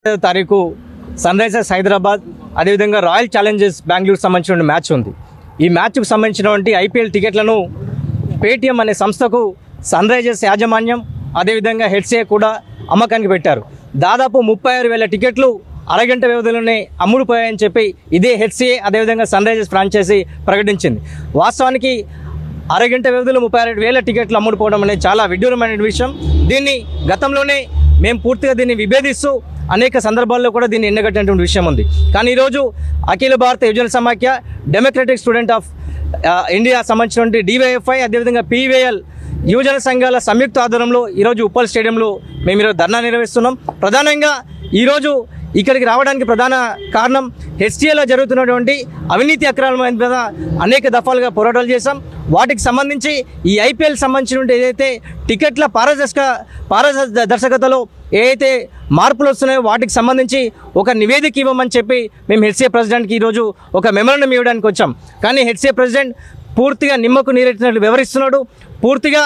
తారీఖు sun Risers Hyderabad అదేవిధంగా royal Challengers Bengaluru సంబంధించిన మ్యాచ్ ఉంది. ఈ మ్యాచ్కు సంబంధించినటువంటి ఐపీఎల్ టికెట్లను పేటీఎం అనే సంస్థకు సన్ రైజర్స్ యాజమాన్యం అదేవిధంగా హెచ్సిఏ కూడా అమ్మకానికి పెట్టారు. దాదాపు 36,000 టికెట్లు అరగంట వ్యవధిలోనే అమ్ముడుపోయాయని చెప్పి ఇదే హెచ్సిఏ అదేవిధంగా సన్ రైజర్స్ ఫ్రాంచైజీ ప్రకటించింది. వాస్తవానికి అరగంట వ్యవధిలో 36,000 టికెట్లు అమ్ముడుపోవడం అనేది చాలా విడ్డూరమైన విషయం. దీన్ని గతంలోనే మేము పూర్తిగా దీన్ని విభేదిస్తూ అనేక సందర్భాల్లో కూడా దీన్ని ఎండగట్టినటువంటి విషయం ఉంది. కానీ ఈరోజు అఖిల భారత యువజన సమాఖ్య, డెమోక్రటిక్ స్టూడెంట్ ఆఫ్ ఇండియా సంబంధించినటువంటి డివైఎఫ్ఐ అదేవిధంగా పీవీఎల్ యువజన సంఘాల సంయుక్త ఆధ్వర్యంలో ఈరోజు ఉప్పల్ స్టేడియంలో మేము ఈరోజు ధర్నా నిర్వహిస్తున్నాం. ప్రధానంగా ఈరోజు ఇక్కడికి రావడానికి ప్రధాన కారణం హెచ్సిఏలో జరుగుతున్నటువంటి అవినీతి అక్రమాల మీద అనేక దఫాలుగా పోరాటాలు చేశాం. వాటికి సంబంధించి ఈ ఐపీఎల్ సంబంధించినటువంటి ఏదైతే టికెట్ల పారదర్శకతలో ఏదైతే మార్పులు వస్తున్నాయో వాటికి సంబంధించి ఒక నివేదిక ఇవ్వమని చెప్పి మేము హెచ్సిఏ ప్రెసిడెంట్కి ఈరోజు ఒక మెమోరాండం ఇవ్వడానికి వచ్చాం. కానీ హెచ్సిఏ ప్రెసిడెంట్ పూర్తిగా నిమ్మకు నీరెట్టినట్లు వివరిస్తున్నాడు. పూర్తిగా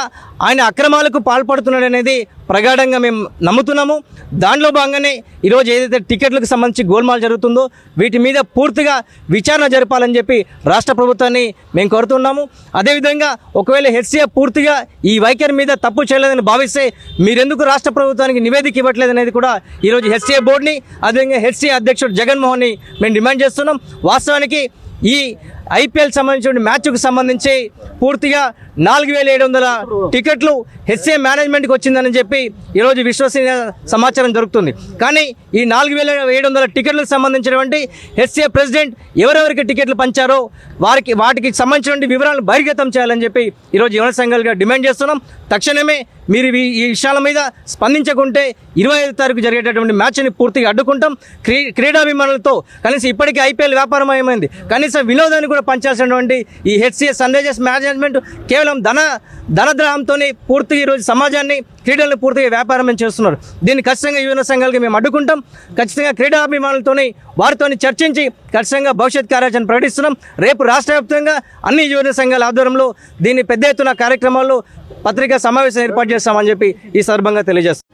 ఆయన అక్రమాలకు పాల్పడుతున్నాడు అనేది ప్రగాఢంగా మేము నమ్ముతున్నాము. దానిలో భాగంగానే ఈరోజు ఏదైతే టికెట్లకు సంబంధించి గోల్మాల్ జరుగుతుందో వీటి మీద పూర్తిగా విచారణ జరపాలని చెప్పి రాష్ట్ర ప్రభుత్వాన్ని మేము కోరుతున్నాము. అదేవిధంగా ఒకవేళ హెచ్సిఏ పూర్తిగా ఈ వైఖరి మీద తప్పు చేయలేదని భావిస్తే మీరెందుకు రాష్ట్ర ప్రభుత్వానికి నివేదిక ఇవ్వట్లేదు అనేది కూడా ఈరోజు హెచ్సిఏ బోర్డుని అదేవిధంగా హెచ్సిఏ అధ్యక్షుడు జగన్మోహన్ని మేము డిమాండ్ చేస్తున్నాం. వాస్తవానికి ఈ ఐపీఎల్ సంబంధించిన మ్యాచ్కు సంబంధించి పూర్తిగా 4,700 టికెట్లు హెచ్సిఏ మేనేజ్మెంట్కి వచ్చిందని చెప్పి ఈరోజు విశ్వసనీయ సమాచారం దొరుకుతుంది. కానీ ఈ 4,700 టికెట్లకు సంబంధించినటువంటి హెచ్సిఏ ప్రెసిడెంట్ ఎవరెవరికి టికెట్లు పంచారో వాటికి సంబంధించిన వివరాలను బహిర్గతం చేయాలని చెప్పి ఈరోజు యువన సంఘాలుగా డిమాండ్ చేస్తున్నాం. తక్షణమే మీరు ఈ విషయాల మీద స్పందించకుంటే 25వ తారీఖు జరిగేటటువంటి మ్యాచ్ని పూర్తిగా అడ్డుకుంటాం. క్రీడాభిమానులతో కనీసం ఇప్పటికీ ఐపీఎల్ వ్యాపారమయమైంది, కనీసం వినోదాన్ని కూడా పంచాల్సినటువంటి ఈ హెచ్సిఏ సన్ రైజర్స్ మేనేజ్మెంట్ కేవలం ధనద్రాహంతోనే పూర్తిగా ఈరోజు సమాజాన్ని క్రీడలను పూర్తిగా వ్యాపారం చేస్తున్నారు. దీన్ని ఖచ్చితంగా యువన సంఘాలకి మేము అడ్డుకుంటాం. ఖచ్చితంగా క్రీడాభిమానులతోని వారితోని చర్చించి ఖచ్చితంగా భవిష్యత్ కార్యాచరణ ప్రకటిస్తున్నాం. రేపు రాష్ట్ర వ్యాప్తంగా అన్ని యువన సంఘాల ఆధ్వర్యంలో దీన్ని పెద్ద ఎత్తున కార్యక్రమాల్లో పత్రికా సమావేశం ఏర్పాటు చేస్తామని చెప్పి ఈ సందర్భంగా తెలియజేస్తాం.